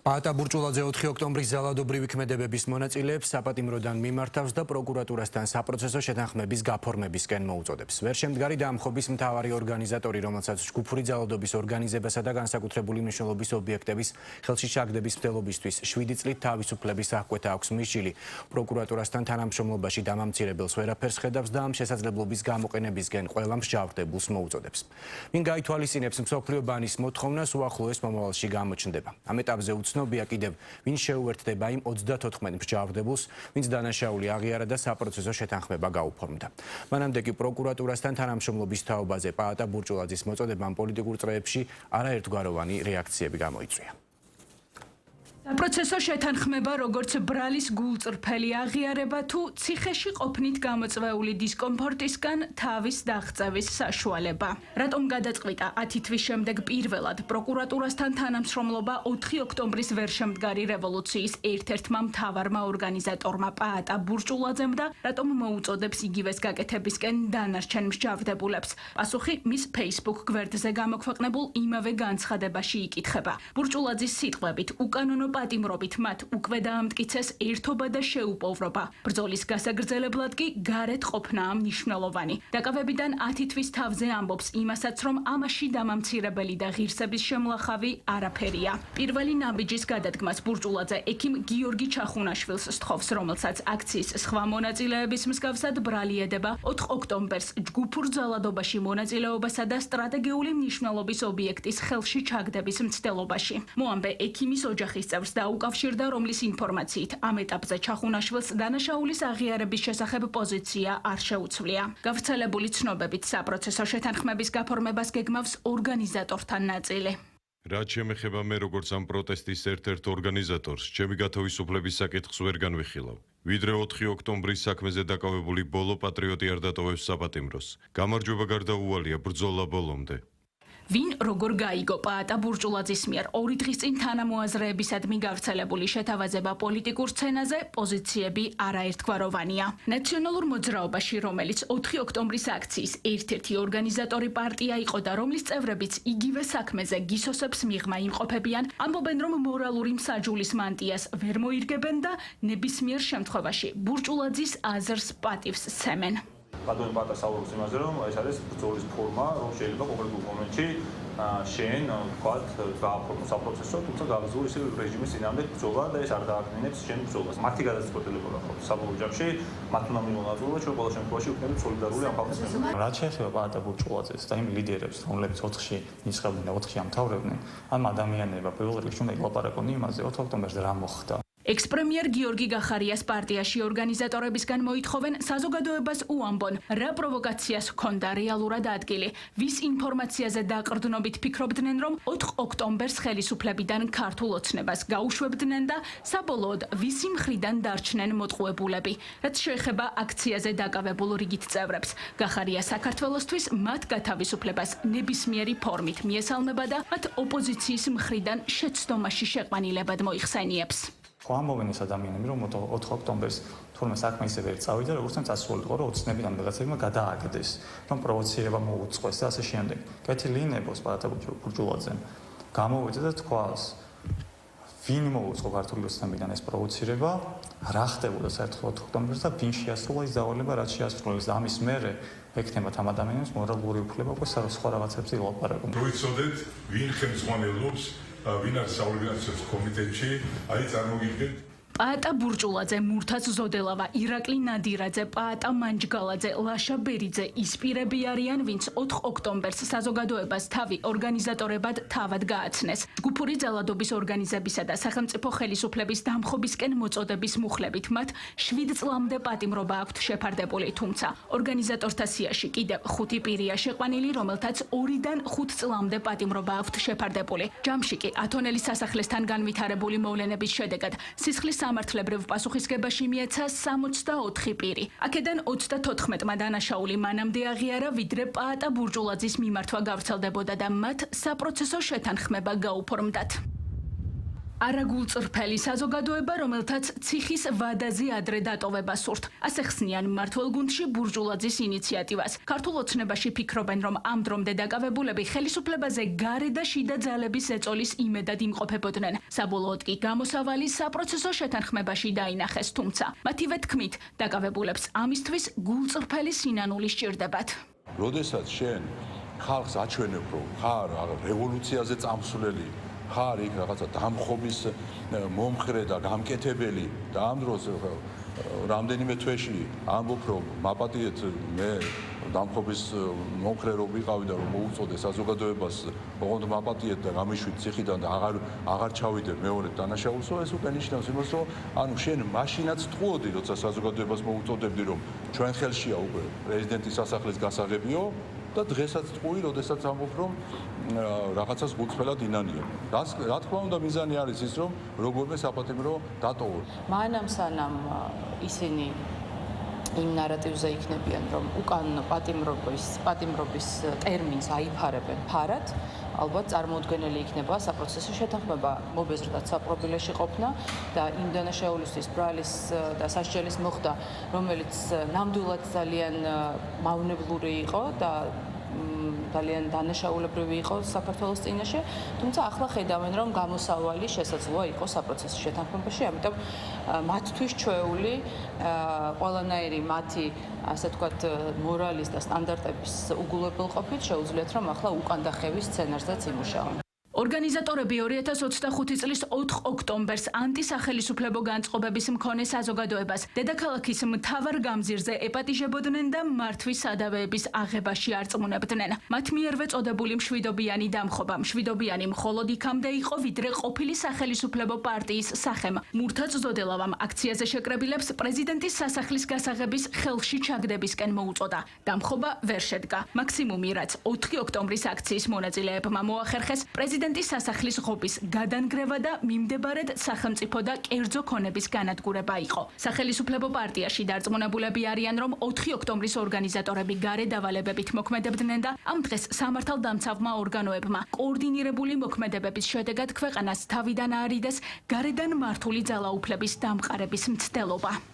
პაატა ბურჭულაძე 4 ოქტომბრის ძალადობრივი ქმედებების მონაწილეებს საპატიმროდან მიმართავს და პროკურატურასთან საპროცესო შეთანხმების გაფორმებისკენ მოუწოდებს. ვერ შემდგარი დამხობის მთავარი ორგანიზატორი, რომელსაც ჯგუფური ძალადობის ორგანიზებასა და განსაკუთრებული მნიშვნელობის ობიექტების ხელში ჩაგდების მცდელობისთვის 7 წლით თავისუფლების აღკვეთა აქვს მისჯილი. პროკურატურასთან თანამშრომლობაში დამამცირებელს ვერაფერს ხედავს და ამ შესაძლებლობის გამოყენებისკენ ყველა მსჯავრდებულს მოუწოდებს. მინ გაითვალისწინებს მსოფლიო ბანის მოთხოვნას უახლოეს მომავალში გამოჩნდება. ამ ეტაპზე ცნობია კიდევ ვინ შეუერთდება იმ 34 მსჯავრდებულს, ვინც დანაშაული აღიარა და საპროცესო შეთანხმება გაუფორმდა. მანამდე კი პროკურატურასთან თანამშრომლობის თაობაზე პაატა ბურჭულაძის მოწოდებამ პოლიტიკურ წრეებში არაერთგვაროვანი რეაქციები გამოიწვია. საპროცესო შეთანხმება როგორც ბრალის გულწრფელი აღიარება თუ ციხეში ყოფნით გამოწვეული დისკომფორტისგან თავის დაღწევის საშუალება. რატომ გადაწყვიტა 10 თვის შემდეგ პირველად პროკურატურასთან თანამშრომლობა 4 ოქტომბრის ვერშემდგარი რევოლუციის ერთ-ერთმა მთავარმა ორგანიზატორმა პაატა ბურჭულაძემ და რატომ მოუწოდებს იგივეს გაკეთებისკენ დანარჩენ მსჯავრდებულებს? პასუხი მის Facebook გვერდზე გამოქვეყნებულ იმავე განცხადებაში იკითხება. ბურჭულაძის სიტყვებით უკანონო პატიმრობით მათ უკვე დაამტკიცეს ერთობა და შეუპოვრობა. ბრძოლის გასაგრძელებლად კი გარეთ ყოფნაა მნიშვნელოვანი. დაკავებიდან 10 თვის თავზე ამბობს იმასაც, რომ ამაში დამამცირებელი და ღირსების შემლახავი არაფერია. პირველი ნაბიჯის გადადგმას ბურჭულაძე ექიმ გიორგი ჩახუნაშვილს სთხოვს, რომელსაც აქციის სხვა მონაწილეების მსგავსად ბრალი ედება 4 ოქტომბერს ჯგუფურ ძალადობაში მონაწილეობასა და სტრატეგიული მნიშვნელობის ობიექტის ხელში ჩაგდების მცდელობაში. მოამბე ექიმის ოჯახის წევრს დაუკავშირდა, რომლის ინფორმაციით ამ ეტაპზე ჩახუნაშვილს დანაშაულის აღიარების შესახებ პოზიცია არ შეუცვლია. გავრცელებული ცნობებით საპროცესო შეთანხმების გაფორმებას გეგმავს ორგანიზატორთან ნაწილი. რაც შემეხება მე როგორც ამ პროტესტის ერთ-ერთ ორგანიზატორს, ჩემი გათავისუფლების საკითხს ვერ განვიხილავ. ვიდრე 4 ოქტომბრის საქმეზე დაკავებული ბოლო პატრიოტი არ დატოვებს საპატიმროს. გამარჯვება გარდაუვალია ბრძოლა ბოლომდე. ვინ როგორ გაიგო პაატა ბურჭულაძის მიერ 2 დღის წინ თანამოაზრეებისადმი გავრცელებული შეთავაზება პოლიტიკურ სცენაზე პოზიციები არაერთგვაროვანია. ნაციონალურ მოძრაობაში, რომელიც 4 ოქტომბრის აქციის ერთ-ერთი ორგანიზატორი პარტია იყო და რომლის წევრებიც იგივე საქმეზე გისოსებს მიღმა იმყოფებიან, ამბობენ, რომ მორალური მსაჯულის მანტიას ვერ მოირგებენ და ნებისმიერ შემთხვევაში ბურჭულაძის აზრს პატივს სცემენ. ბატონი პაატა საუბრობს იმაზე, რომ ეს არის ბრძოლის ფორმა, რომ შეიძლება კონკრეტულ მომენტში შენ ვთქვათ გააფორმო საპროცესო, თუმცა გაგრძელო ისე რეჟიმის წინააღმდეგ ბრძოლა და ეს არ დააკნინებს შენ ბრძოლას. მათი გადაწყვეტილებაა ხო საბოლოო ჯამში მათ უნდა მივანაზუროთ, ჩვენ ყველა შემთხვევაში ვქნებით სოლიდარული ამ ხალხის მიმართ. რაც შეეხება პაატა ბურჭულაძეს და იმ ლიდერებს, რომლებიც 4-ში ნიშნავდნენ და 4-ში ამთავრებდნენ, ამ ადამიანებმა პირველ რიგში უნდა ილაპარაკონ იმაზე 4 ოქტომბერს რა მოხდა. ექს-პრემიერ გიორგი გახარიას პარტიაში ორგანიზატორებისგან მოითხოვენ საზოგადოებას უამბონ, რა პროვოკაციას ჰქონდა რეალურად ადგილი, ვის ინფორმაციაზე დაყრდნობით ფიქრობდნენ, რომ 4 ოქტომბერს ხელისუფლებიდან ქართულ ოცნებას გაუშვებდნენ და საბოლოოდ ვისი მხრიდან დარჩნენ მოტყუებულები. რაც შეეხება აქციაზე დაკავებულ რიგით წევრებს, გახარია საქართველოსთვის მათ გათავისუფლებას ნებისმიერი ფორმით მიესალმება და მათ ოპოზიციის მხრიდან შეცდომაში შეყვანილებად მოიხსენიებს. ამბობენ ეს ადამიანები, რომ 4 ოქტომბერს თურმე საქმე ისე ვერ წავიდა, როგორც წასულიყო, რომ ოცნებიდან რაღაცებმა გადააგდეს, რომ პროვოცირება მოუწყვეს და ასე შემდეგ. კეთილი ინებოს პაატა ბურჭულაძემ გამოვიდა და თქვას, ვინ მოუწყო ქართული ოცნებიდან ეს პროვოცირება, რა ხდებოდა საერთოდ 4 ოქტომბერს და ვინ შეასრულა ის დავალება, რაც შეასრულეს და ამის მერე ექნებათ ამ ადამიანებს მორალური უფლება უკვე სხვა რაღაცებზე ილაპარაკონ. ვიცოდეთ, ვინ ხელმძღვანელობს ვინ არის საორგანიზაციო კომიტეტში, აი წარმოგიდგენთ პაატა ბურჭულაძე, მურთაც ზოდელავა, ირაკლი ნადირაძე, პაატა მანჯგალაძე, ლაშა ბერიძე ის პირები არიან, ვინც 4 ოქტომბერს საზოგადოებას თავი ორგანიზატორებად თავად გააცნეს. ჯგუფური ძალადობის ორგანიზებისა და სახელმწიფო ხელისუფლების დამხობისკენ მოწოდების მუხლებით მათ 7 წლამდე პატიმრობა აქვთ შეფარდებული, თუმცა ორგანიზატორთა სიაში კიდევ 5 პირია შეყვანილი, რომელთაც 2-დან 5 წლამდე პატიმრობა აქვთ შეფარდებული. ჯამში კი ათონელის სასახლესთან განვითარებული მოვლენების შედეგად სისხლის სამართლებრივ პასუხისგებაში მიეცა 64 პირი. აქედან 34-მა დანაშაული მანამდე აღიარა, ვიდრე პაატა ბურჭულაძის მიმართვა გავრცელდებოდა და მათ საპროცესო შეთანხმება გაუფორმდათ. არაგულწრფელი საზოგადოება, რომელთაც ციხის ვადაზე ადრე დატოვება სურთ. ასე ხსნიან მმართველ გუნდში ბურჟულაძის ინიციატივას. ქართულ ოცნებაში ფიქრობენ, რომ ამ დრომდე დაკავებულები ხელისუფლებაზე გარე და შიდა ძალების ეწოლის იმედად იმყოფებოდნენ. საბოლოოდ კი გამოსავალი საპროცესო შეთანხმებაში დაინახეს, თუმცა მათივე თქმით, დაკავებულებს ამისთვის გულწრფელი სინანული სჭირდებათ. როდესაც შენ ხალხს აჩვენებ, რომ ხარ რევოლუციაზე წამსვლელი, ხარ იქ რაღაცა დამხობის მომხრე და გამკეთებელი და ამ დროს რამდენიმე თვეში ამბობ, რომ მაპატიეთ მე დამხობის მომხრე რომ ვიყავი და რომ მოუწოდე საზოგადოებას, ოღონდ მაპატიეთ და გამიშვით ციხიდან და აღარ ჩავიდე მეორე დანაშაულსო, ეს უკვე ნიშნავს იმას, რომ ანუ შენ მაშინაც თყუოდი, როცა საზოგადოებას მოუწოდებდი, რომ ჩვენ ხელშია უკვე პრეზიდენტის სასახლის გასაღებიო და დღესაც თყუი, როდესაც ამბობ, რომ რაღაცას გულწრფელად ინანიებ. რა თქმა უნდა, მიზანი არის ის, რომ როგორმე საპატიმრო დატოვო. მანამ სანამ ისინი იმ ნარატივზე იქნებიან, რომ უკან პატიმრობის ტერმინს აიფარებენ ფარად, ალბათ წარმოუდგენელი იქნება საპროცესო შეთანხმება მობეზრდათ საპრობილეში ყოფნა და იმ დანაშაულისთვის ბრალის და სასჯელის მოხდა, რომელიც ნამდვილად ძალიან მავნებლური იყო და ძალიან დანაშაულებრივი იყო საქართველოს წინაშე, თუმცა ახლა ხედავენ, რომ გამოსავალი შესაძლოა იყოს საპროცესო შეთანხმებაში, ამიტომ მათთვის ჩვეული ყველანაირი მათი, ასე ვთქვათ, მორალის და სტანდარტების უგულებელყოფით შეუძლიათ, რომ ახლა უკან დახევის სცენარზეც იმუშაონ. ორგანიზატორები 2025 წლის 4 ოქტომბერს ანტისახელისუფლებო განწყობების მქონე საზოგადოებას დედაქალაქის მთავარ გამზირზე ეპატიჟებოდნენ და მართვის სადავეების აღებაში არწმუნებდნენ. მათ მიერვე წოდებული მშვიდობიანი დამხობა. მშვიდობიანი მხოლოდ იქამდე იყო, ვიდრე ყოფილი სახელისუფლებო პარტიის სახემ მურთაც ზოდელავამ აქციაზე შეკრებილებს პრეზიდენტის სასახლის გასაღების ხელში ჩაგდებისკენ მოუწოდა. დამხობა ვერ შედგა. მაქსიმუმი, რაც 4 ოქტომბრის აქციის მონაწილეებმა მოახერხეს, პრეზიდენტის სასახლის ღობის გადანგრევა და მიმდებარედ სახელმწიფო და კერძო ქონების განადგურება იყო. სახელისუფლებო პარტიაში დარწმუნებულები არიან, რომ 4 ოქტომბრის ორგანიზატორები გარე დავალებებით მოქმედებდნენ და ამ დღეს სამართალდამცავმა ორგანოებმა კოორდინირებული მოქმედებების შედეგად ქვეყანას თავიდან აარიდეს გარედან მართული ძალაუფლების დამყარების მცდელობა.